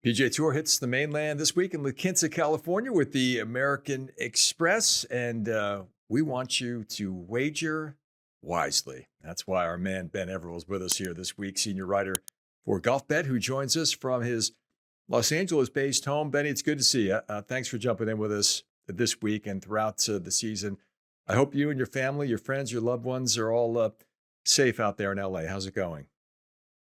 PGA Tour hits the mainland this week in La Quinta, California with the American Express, and we want you to wager wisely. That's why our man Ben Everill is with us here this week, senior writer for Golfbet, who joins us from his Los Angeles-based home. Benny, it's good to see you. Thanks for jumping in with us this week and throughout the season. I hope you and your family, your friends, your loved ones are all safe out there in LA. How's it going?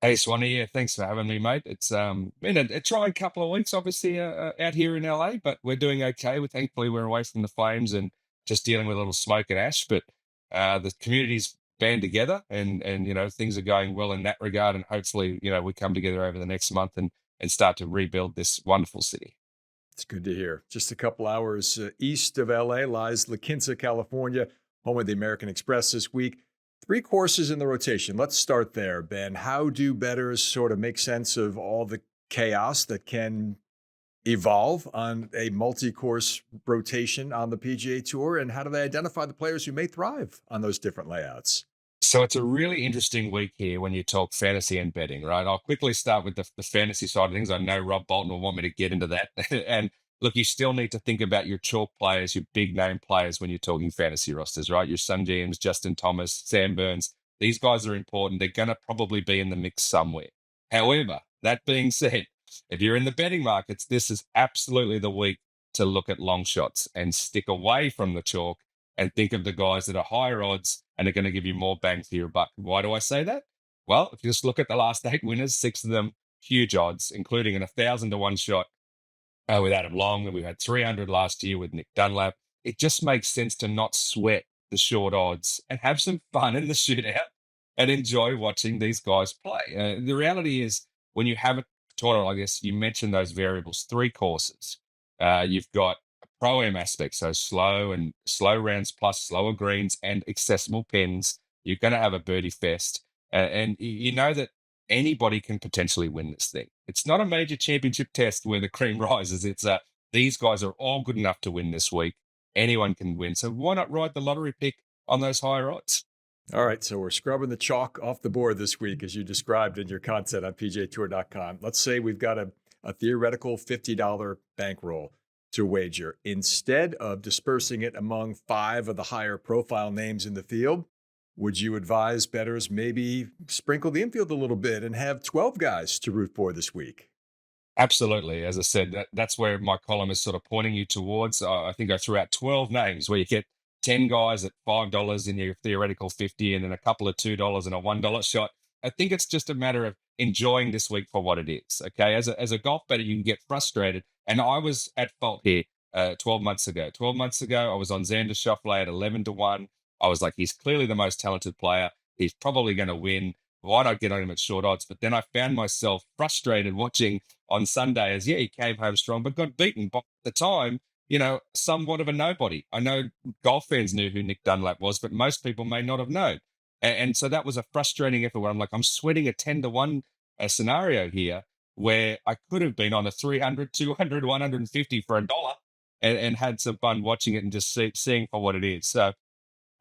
Hey, Swanee, yeah, thanks for having me, mate. It's been a trying couple of weeks, obviously, out here in LA, but we're doing okay. Thankfully, we're away from the flames and just dealing with a little smoke and ash. But the community's band together, and things are going well in that regard. And hopefully, we come together over the next month and start to rebuild this wonderful city. It's good to hear. Just a couple hours east of LA lies La Quinta, California, home of the American Express this week. 3 courses in the rotation. Let's start there, Ben. How do bettors sort of make sense of all the chaos that can evolve on a multi-course rotation on the PGA Tour? And how do they identify the players who may thrive on those different layouts? So it's a really interesting week here when you talk fantasy and betting, right? I'll quickly start with the fantasy side of things. I know Rob Bolton will want me to get into that. And look, you still need to think about your chalk players, your big name players when you're talking fantasy rosters, right? Your Sun GMs, Justin Thomas, Sam Burns. These guys are important. They're going to probably be in the mix somewhere. However, that being said, if you're in the betting markets, this is absolutely the week to look at long shots and stick away from the chalk and think of the guys that are higher odds and are going to give you more bang for your buck. Why do I say that? Well, if you just look at the last 8 winners, 6 of them huge odds, including an 1,000 to 1 shot with Adam Long, and we had 300 last year with Nick Dunlap. It just makes sense to not sweat the short odds and have some fun in the shootout and enjoy watching these guys play. The reality is, when you have a tournament like this, you mentioned those variables, 3 courses. You've got Pro-Am aspect, so slow rounds plus slower greens and accessible pins. You're going to have a birdie fest. And you know that anybody can potentially win this thing. It's not a major championship test where the cream rises. It's these guys are all good enough to win this week. Anyone can win. So why not ride the lottery pick on those higher odds? All right, so we're scrubbing the chalk off the board this week, as you described in your content on PGAtour.com. Let's say we've got a theoretical $50 bankroll to wager. Instead of dispersing it among 5 of the higher profile names in the field, would you advise bettors maybe sprinkle the infield a little bit and have 12 guys to root for this week? Absolutely. As I said, that's where my column is sort of pointing you towards. I think I threw out 12 names where you get 10 guys at $5 in your theoretical 50 and then a couple of $2 and a $1 shot. I think it's just a matter of enjoying this week for what it is. Okay. As a golf bettor, you can get frustrated. And I was at fault here 12 months ago. 12 months ago, I was on Xander Schauffele at 11 to 1. I was like, he's clearly the most talented player. He's probably going to win. Why not get on him at short odds? But then I found myself frustrated watching on Sunday as, he came home strong, but got beaten by the time, somewhat of a nobody. I know golf fans knew who Nick Dunlap was, but most people may not have known. And so that was a frustrating effort where I'm like, I'm sweating a 10 to 1 scenario here where I could have been on a 300, 200, 150 for $1 and had some fun watching it and just seeing for what it is. So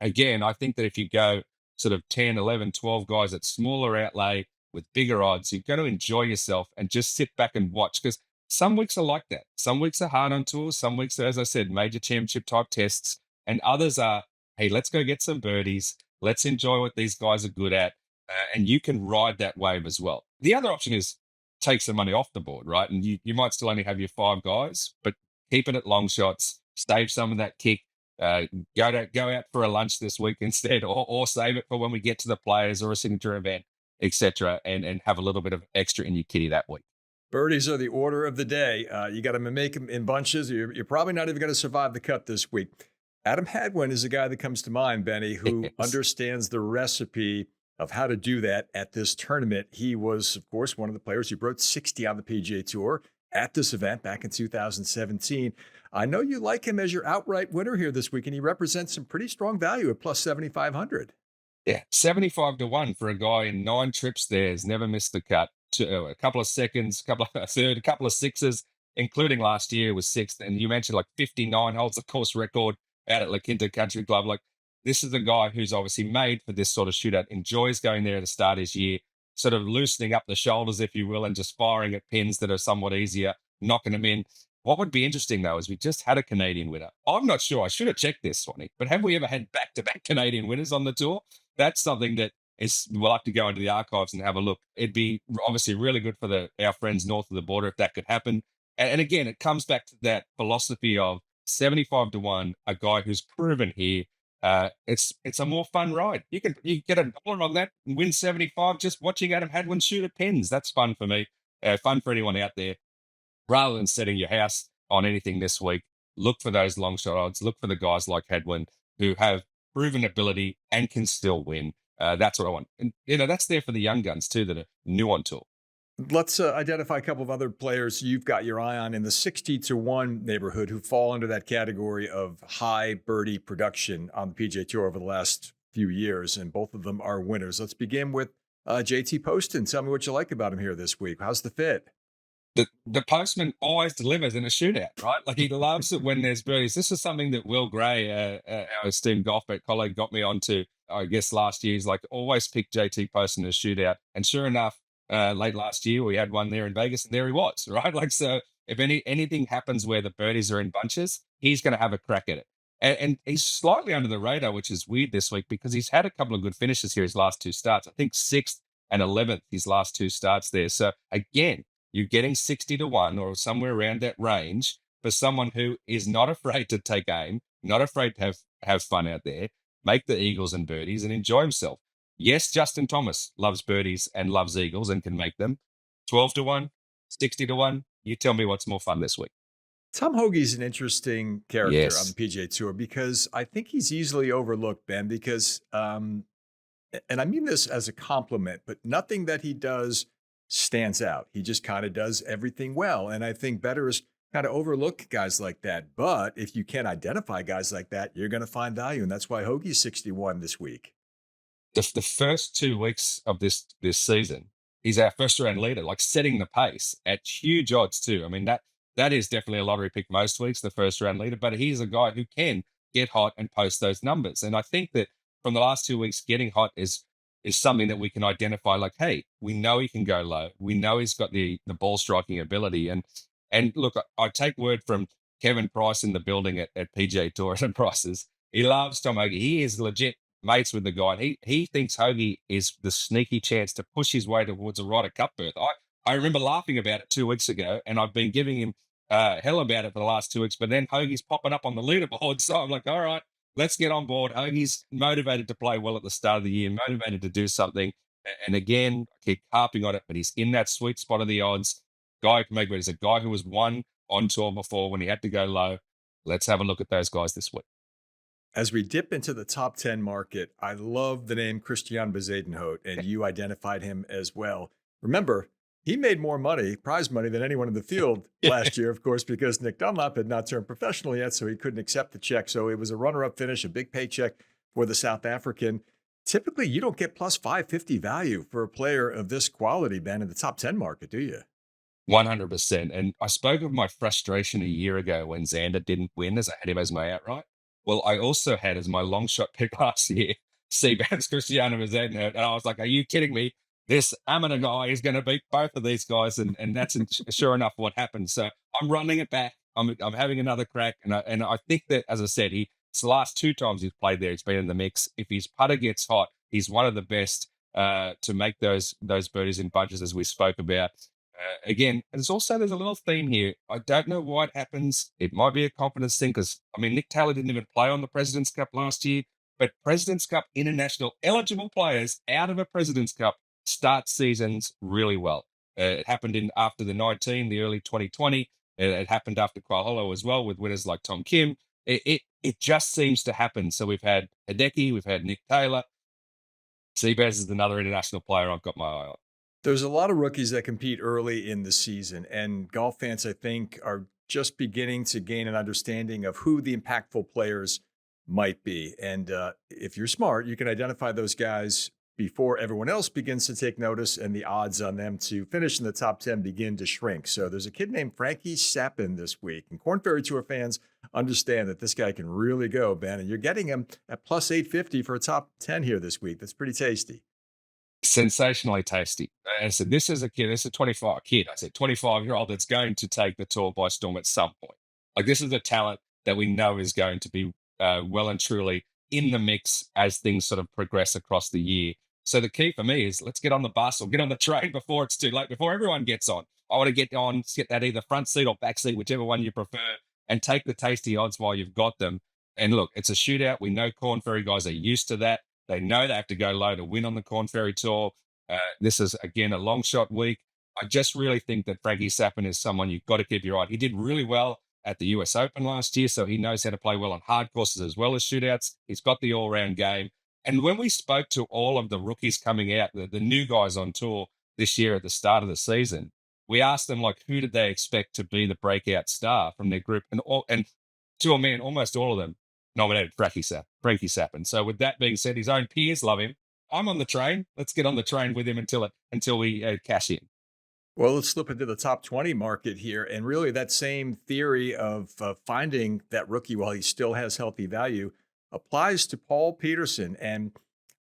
again, I think that if you go sort of 10, 11, 12 guys at smaller outlay with bigger odds, you're going to enjoy yourself and just sit back and watch, because some weeks are like that. Some weeks are hard on tours. Some weeks are, as I said, major championship type tests, and others are, hey, let's go get some birdies. Let's enjoy what these guys are good at. And you can ride that wave as well. The other option is take some money off the board, right? And you might still only have your 5 guys, but keep it at long shots, save some of that kick, go out for a lunch this week instead, or save it for when we get to the players or a signature event, etc., and have a little bit of extra in your kitty that week. Birdies are the order of the day. You got to make them in bunches. You're probably not even going to survive the cut this week. Adam Hadwin is a guy that comes to mind, Benny, who understands the recipe of how to do that at this tournament. He was, of course, one of the players who broke 60 on the PGA Tour at this event back in 2017. I know you like him as your outright winner here this week, and he represents some pretty strong value at plus 7,500. Yeah, 75 to 1 for a guy in 9 trips there. Has never missed the cut. A couple of seconds, a third, a couple of sixes, including last year was 6th. And you mentioned like 59 holds the course record out at La Quinta Country Club. Like, this is a guy who's obviously made for this sort of shootout, enjoys going there at the start of his year. sort of loosening up the shoulders, if you will, and just firing at pins that are somewhat easier, knocking them in. What would be interesting, though, is we just had a Canadian winner. I'm not sure. I should have checked this, Swanee, but have we ever had back-to-back Canadian winners on the tour? That's something that we'll have to go into the archives and have a look. It'd be obviously really good for our friends north of the border if that could happen. And again, it comes back to that philosophy of 75 to 1, a guy who's proven here. It's a more fun ride. You get $1 on that and win 75 just watching Adam Hadwin shoot at pins. That's fun for me. Fun for anyone out there. Rather than setting your house on anything this week, look for those long shot odds. Look for the guys like Hadwin who have proven ability and can still win. That's what I want. And, that's there for the young guns too that are new on tour. Let's identify a couple of other players you've got your eye on in the 60 to 1 neighborhood who fall under that category of high birdie production on the PGA Tour over the last few years, and both of them are winners. Let's begin with JT Poston. Tell me what you like about him here this week. How's the fit? The postman always delivers in a shootout, right? Like he loves it when there's birdies. This is something that Will Gray, our esteemed Golfbet colleague, got me onto, I guess, last year. He's like, always pick JT Poston in a shootout. And sure enough, late last year, we had one there in Vegas, and there he was, right? Like, so if anything happens where the birdies are in bunches, he's going to have a crack at it. And he's slightly under the radar, which is weird this week because he's had a couple of good finishes here his last two starts. I think 6th and 11th, his last two starts there. So again, you're getting 60 to 1 or somewhere around that range for someone who is not afraid to take aim, not afraid to have fun out there, make the eagles and birdies and enjoy himself. Yes, Justin Thomas loves birdies and loves eagles and can make them. 12 to 1, 60 to 1. You tell me what's more fun this week. Tom Hoge's an interesting character Yes. on the PGA Tour because I think he's easily overlooked, Ben, because, and I mean this as a compliment, but nothing that he does stands out. He just kind of does everything well. And I think bettors kind of overlook guys like that. But if you can identify guys like that, you're going to find value. And that's why Hoge's 61 this week. The first 2 weeks of this season, he's our first round leader, like setting the pace at huge odds too. I mean, that is definitely a lottery pick most weeks, the first round leader, but he's a guy who can get hot and post those numbers. And I think that from the last 2 weeks, getting hot is something that we can identify like, hey, we know he can go low. We know he's got the ball striking ability. And look, I take word from Kevin Price in the building at PGA Tour and Prices. He loves Tom Hoge. He is legit mates with the guy. And he thinks Hoge is the sneaky chance to push his way towards a Ryder Cup berth. I remember laughing about it 2 weeks ago, and I've been giving him hell about it for the last 2 weeks, but then Hoge's popping up on the leaderboard. So I'm like, all right, let's get on board. Hoge's motivated to play well at the start of the year, motivated to do something. And again, I keep harping on it, but he's in that sweet spot of the odds. Guy who can make it. He's a guy who was won on tour before when he had to go low. Let's have a look at those guys this week. As we dip into the top 10 market, I love the name Christian Bezuidenhout, and you identified him as well. Remember, he made more money, prize money, than anyone in the field last year, of course, because Nick Dunlap had not turned professional yet, so he couldn't accept the check. So it was a runner-up finish, a big paycheck for the South African. Typically, you don't get plus 550 value for a player of this quality, Ben, in the top 10 market, do you? 100%. And I spoke of my frustration a year ago when Xander didn't win as I had him as my outright. Well, I also had as my long shot pick last year, Seabass Cristiano Bezuidenhout. And I was like, are you kidding me? This amateur guy is going to beat both of these guys. And that's sure enough what happened. So I'm running it back. I'm having another crack. And I think that, as I said, it's the last 2 times he's played there, he's been in the mix. If his putter gets hot, he's one of the best to make those birdies in bunches, as we spoke about. Again, there's a little theme here. I don't know why it happens. It might be a confidence thing because, I mean, Nick Taylor didn't even play on the President's Cup last year, but President's Cup international eligible players out of a President's Cup start seasons really well. It happened after the 19, the early 2020. It happened after Quahola as well with winners like Tom Kim. It just seems to happen. So we've had Hideki, we've had Nick Taylor. Seabass is another international player I've got my eye on. There's a lot of rookies that compete early in the season, and golf fans, I think, are just beginning to gain an understanding of who the impactful players might be. And if you're smart, you can identify those guys before everyone else begins to take notice, and the odds on them to finish in the top 10 begin to shrink. So there's a kid named Frankie Sapp this week, and Korn Ferry Tour fans understand that this guy can really go, Ben, and you're getting him at plus 850 for a top 10 here this week. That's pretty tasty. sensationally tasty. And I said, this is a kid, this is a 25-year-old that's going to take the tour by storm at some point. Like, this is a talent that we know is going to be well and truly in the mix as things sort of progress across the year. So the key for me is let's get on the bus or get on the train before it's too late, before everyone gets on. I want to get that either front seat or back seat, whichever one you prefer, and take the tasty odds while you've got them. And look, it's a shootout. We know Corn Ferry guys are used to that. They know they have to go low to win on the Corn Ferry Tour. This is, again, a long shot week. I just really think that Frankie Sapp is someone you've got to keep your eye on. He did really well at the US Open last year, so he knows how to play well on hard courses as well as shootouts. He's got the all-round game. And when we spoke to all of the rookies coming out, the new guys on tour this year at the start of the season, we asked them, like, who did they expect to be the breakout star from their group? And to a man, almost all of them nominated Frankie Sapp. And so with that being said, his own peers love him. I'm on the train. Let's get on the train with him until we cash in. Well, let's slip into the top 20 market here. And really, that same theory of finding that rookie while he still has healthy value applies to Paul Peterson. And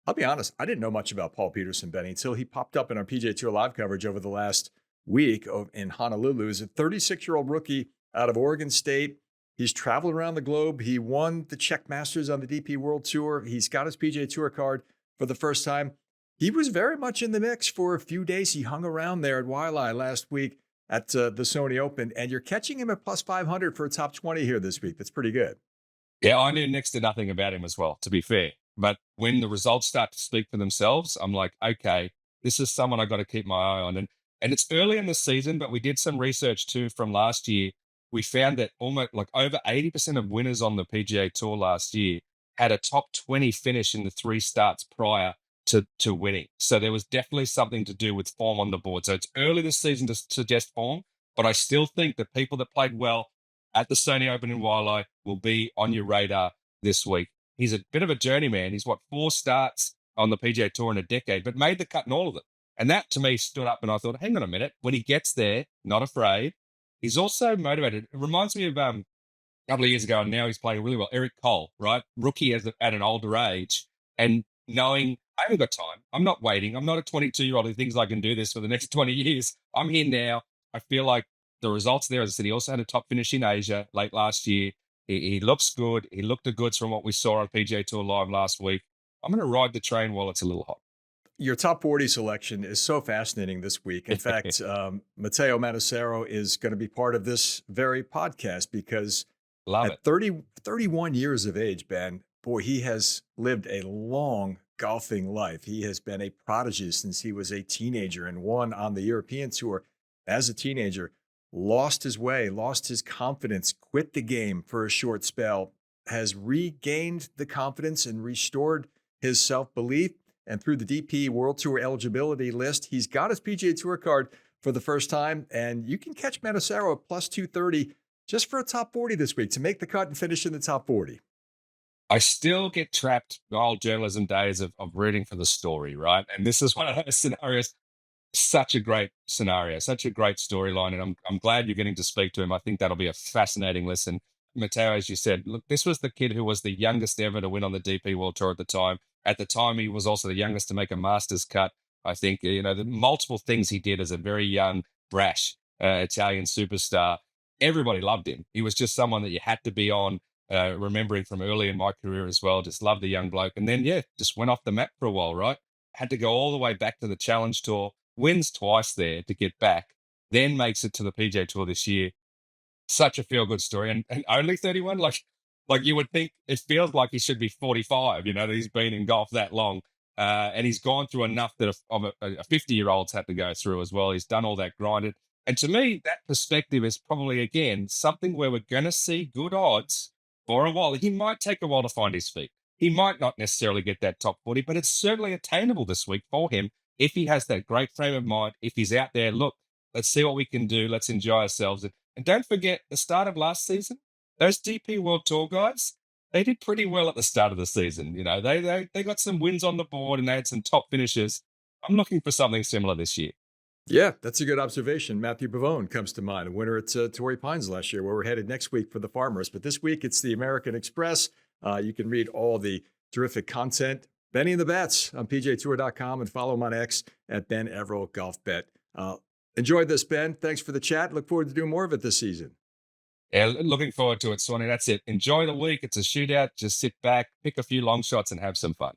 I'll be honest, I didn't know much about Paul Peterson, Benny, until he popped up in our PGA Tour live coverage over the last week in Honolulu. He's a 36-year-old rookie out of Oregon State. He's traveled around the globe. He won the Czech Masters on the DP World Tour. He's got his PGA Tour card for the first time. He was very much in the mix for a few days. He hung around there at Waialae last week at the Sony Open, and you're catching him at plus 500 for a top 20 here this week. That's pretty good. Yeah, I knew next to nothing about him as well, to be fair. But when the results start to speak for themselves, I'm like, okay, this is someone I got to keep my eye on. And it's early in the season, but we did some research too from last year. We found that almost like over 80% of winners on the PGA Tour last year had a top 20 finish in the 3 starts prior to winning. So there was definitely something to do with form on the board. So it's early this season to suggest form, but I still think that people that played well at the Sony Open in Waialae will be on your radar this week. He's a bit of a journeyman. He's 4 starts on the PGA Tour in a decade, but made the cut in all of them. And that to me stood up and I thought, hang on a minute, when he gets there, not afraid. He's also motivated. It reminds me of a couple of years ago, and now he's playing really well. Eric Cole, right? Rookie at an older age, and knowing I haven't got time. I'm not waiting. I'm not a 22-year-old who thinks I can do this for the next 20 years. I'm here now. I feel like the results there, as I said, he also had a top finish in Asia late last year. He looks good. He looked the goods from what we saw on PGA Tour Live last week. I'm going to ride the train while it's a little hot. Your top 40 selection is so fascinating this week. In fact, Matteo Manassero is going to be part of this very podcast because at 31 years of age, Ben, boy, he has lived a long golfing life. He has been a prodigy since he was a teenager and won on the European Tour as a teenager, lost his way, lost his confidence, quit the game for a short spell, has regained the confidence and restored his self-belief. And through the DP World Tour eligibility list, he's got his PGA Tour card for the first time. And you can catch Manassero at plus 230 just for a top 40 this week to make the cut and finish in the top 40. I still get trapped in the old journalism days of rooting for the story, right? And this is one of those scenarios. Such a great scenario, such a great storyline. And I'm glad you're getting to speak to him. I think that'll be a fascinating listen. Matteo, as you said, look, this was the kid who was the youngest ever to win on the DP World Tour at the time. At the time, he was also the youngest to make a Masters cut. I think, the multiple things he did as a very young, brash Italian superstar. Everybody loved him. He was just someone that you had to be on, remembering from early in my career as well. Just loved the young bloke. And then, just went off the map for a while, right? Had to go all the way back to the Challenge Tour, wins twice there to get back, then makes it to the PGA Tour this year. Such a feel-good story. And only 31? Like you would think, it feels like he should be 45, that he's been in golf that long. And he's gone through enough that a 50-year-old's had to go through as well. He's done all that grinded. And to me, that perspective is probably, again, something where we're going to see good odds for a while. He might take a while to find his feet. He might not necessarily get that top 40, but it's certainly attainable this week for him if he has that great frame of mind, if he's out there, look, let's see what we can do. Let's enjoy ourselves. And don't forget the start of last season. Those DP World Tour guys, they did pretty well at the start of the season. They got some wins on the board and they had some top finishes. I'm looking for something similar this year. Yeah, that's a good observation. Matthew Pavone comes to mind, a winner at Torrey Pines last year, where we're headed next week for the Farmers. But this week, it's the American Express. You can read all the terrific content Benny and the Bets on PGATour.com, and follow him on X at Ben Everill Golfbet. Enjoyed this, Ben. Thanks for the chat. Look forward to doing more of it this season. Yeah, looking forward to it, Swanee. That's it. Enjoy the week. It's a shootout. Just sit back, pick a few long shots, and have some fun.